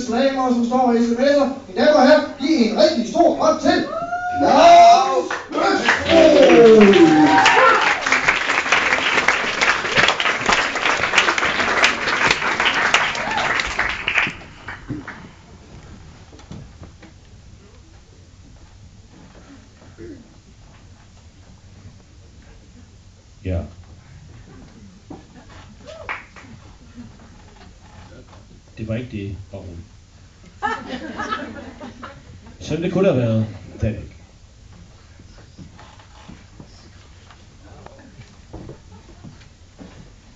slamer, som står og sms'er. Mine damer og herrer, giv en rigtig stor hånd til Claus Høxbroe! Ja. Det var ikke det, baron. Sådan det kunne have været, det er det ikke.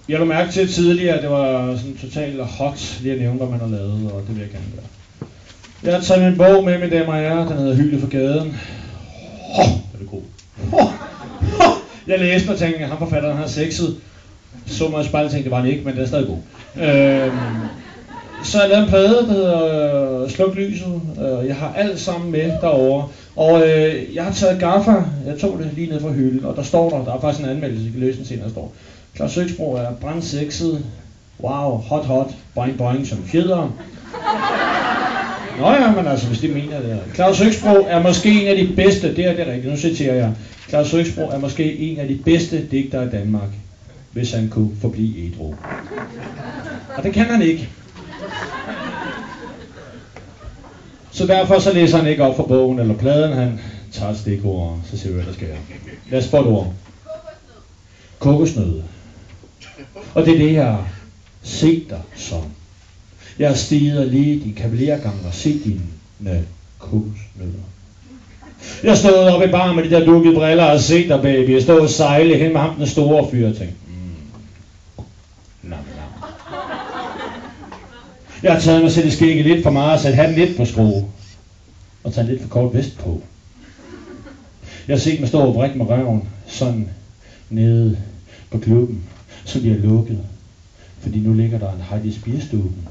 Jeg lå mærke til tidligere, at det var sådan totalt hot lige at nævne, hvad man har lavet, og det vil jeg gerne gøre. Jeg har taget min bog med, mine damer og herrer, den hedder Hyle for gaden. Er det god? Jeg læste og tænkte, at ham forfatteren har sexet. Så mig i spejlet tænkte, det var han ikke, men det er stadig god. Så har jeg lavet en plade, der hedder Sluk lyset. Jeg har alt sammen med derovre. Og jeg har taget gaffa, jeg tog det lige ned fra hylden, og der er faktisk en anmeldelse, jeg kan læse den senere, der står: Claus Høxbroe er brandsexet. Wow, hot, boing som fjeder. Nå ja, men altså, hvis det mener det. Claus Høxbroe er måske en af de bedste, det er rigtigt, nu citerer jeg. Claus Høxbroe er måske en af de bedste digtere i Danmark, hvis han kunne forblive ædru. Og det kan han ikke. Så derfor så læser han ikke op fra bogen eller pladen, han tager et stikord, og så ser vi, hvad der sker. Lad os få et ord. Kokosnød. Og det er det, jeg har set dig som. Jeg har stiget lige i din kavalergang og set dine kokosnødder. Jeg har stået oppe i bar med de der lukkede briller og set dig, baby. Jeg stod og sejle hen med ham den store fyr og tænkte, nam. Jeg har taget mig selv i skægget lidt for meget og sat hatten lidt på skrue. Og taget lidt for kort vest på. Jeg har set mig stå og brække med røven sådan nede på klubben, som de har lukket. Fordi nu ligger der en Heidi Spierstuben.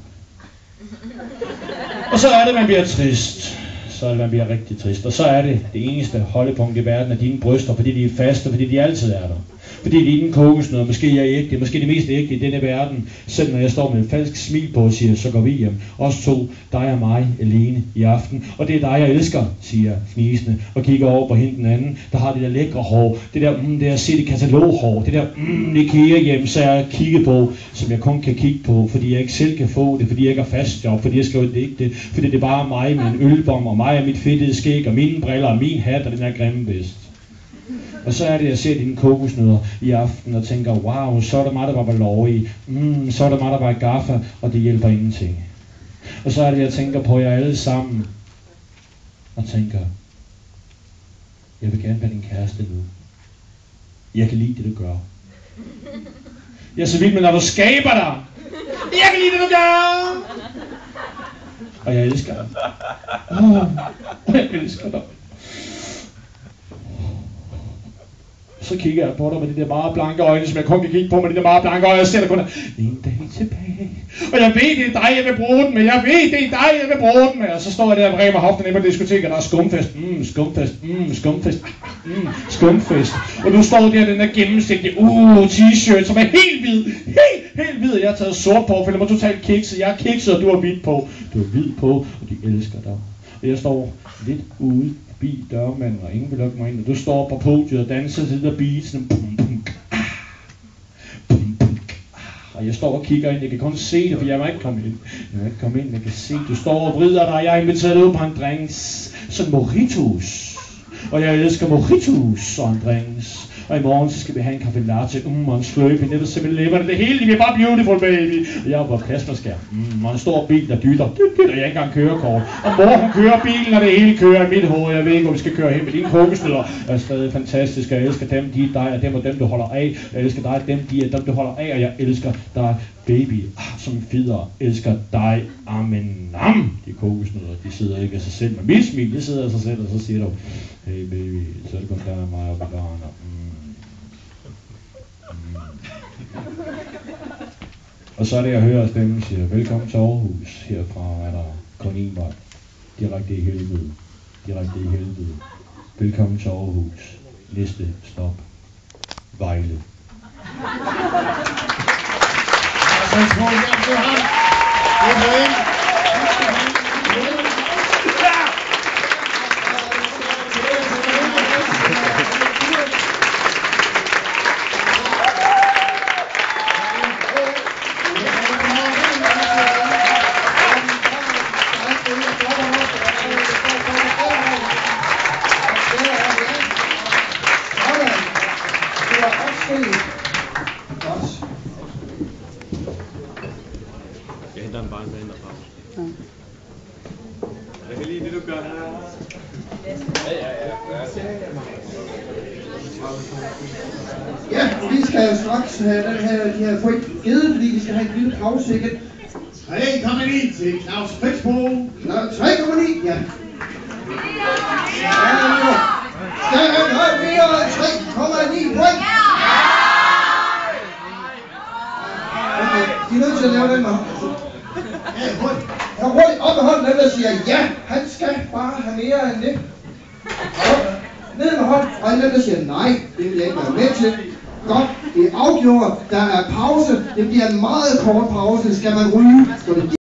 Og så er det, man bliver trist. Så er det, man bliver rigtig trist. Og så er det eneste holdepunkt i verden af dine bryster, fordi de er faste, fordi de altid er der. Fordi det er dine kokosnødder, måske er jeg ægte, måske det mest ægte i denne verden. Selv når jeg står med et falsk smil på og siger, så går vi hjem. Os to, dig og mig, alene i aften. Og det er dig, jeg elsker, siger fnisende, og kigger over på hende den anden, der har det der lækre hår. Det der, det er set i kataloghår. Det der, Ikea hjem, så jeg kigget på, som jeg kun kan kigge på, fordi jeg ikke selv kan få det, fordi jeg ikke har fast job, fordi jeg skriver det ikke, fordi det er bare mig med en ølbom, og mig og mit fedtede skæg, og mine briller, og min hat, og den her grimme vest. Og så er det, jeg ser dine kokosnødder i aften og tænker, wow, så er der mig, der var lov i. Så er der mig, der var i gaffa, og det hjælper ingenting. Og så er det, jeg tænker på jer alle sammen. Og tænker, jeg vil gerne være din kæreste nu. Jeg kan lide det, du gør. Jeg er så vild med, når du skaber dig. Jeg kan lide det, du gør. Og jeg elsker dig. Jeg elsker dig. Så kigger jeg på dig med de der meget blanke øjne, som jeg kun kan kigge på med de der meget blanke øjne, og jeg ser dig kun en dag tilbage. Og jeg ved, det er dig, jeg vil bruge den med. Jeg ved, det er dig, jeg vil bruge den med. Og så står jeg der og vremer hoften inde på diskoteket, og der er skumfest. Skumfest. Og nu står der den der gennemsigtige t-shirt, som er helt hvid. Helt hvid. Jeg har taget sort på, føler mig totalt kikset. Jeg er kikset, og du har hvidt på. Du har hvid på, og de elsker dig. Og jeg står lidt ude forbi dørmanden, og ingen vil lukke mig ind, og du står på podiet og danser til det der beat, sådan og jeg står og kigger ind, jeg kan kun se det, for jeg må ikke komme ind. Jeg kan se, du står og vrider dig, jeg er inviteret ud på en drinks, sådan mojitos, og jeg elsker mojitos og en drinks. Og i morgen så skal vi have en kaffe latte, og en sløbe, det er simpelthen læberne, det hele, det er bare beautiful, baby. Og jeg er på plasmaskærm, og en stor bil, der dytter, og jeg ikke engang kørekort. Og mor, hun kører bilen, og det hele kører i mit hoved, jeg ved ikke, hvor vi skal køre hen med dine kokosnødder. Jeg er stadig fantastisk, jeg elsker dem, de er dig, og dem, du holder af. Jeg elsker dig, dem, de er dem, du holder af, og jeg elsker dig, baby, som fider, elsker dig, amen, de kokosnødder, de sidder ikke af sig selv, med mit smil, de sidder af sig selv, og så siger du, hey baby, så er det kun der og mig og barnet. Og så er det, jeg hører stemmen siger, velkommen til Aarhus, herfra er der kun én vej, direkte i helvede, velkommen til Aarhus, næste stop, Vejle. Så tror jeg, Jeg kan lide det, du gør her. Ja, vi skal jo straks have den her, de her point givet, fordi vi skal have en lille pause igen. 3,9 til Claus Friksbo. 3,9, ja. Skal han have mere end 3,9 point? Okay, de er nødt til at lave den med hånden. Ja, hurtigt. Ja, hurtigt op med hånden, den der siger ja, han skal bare have mere end det. Ned med hånden, og den der siger nej, det vil jeg ikke være med til. Godt, det er afgjort, der er pause, det bliver en meget kort pause, skal man ryge, så det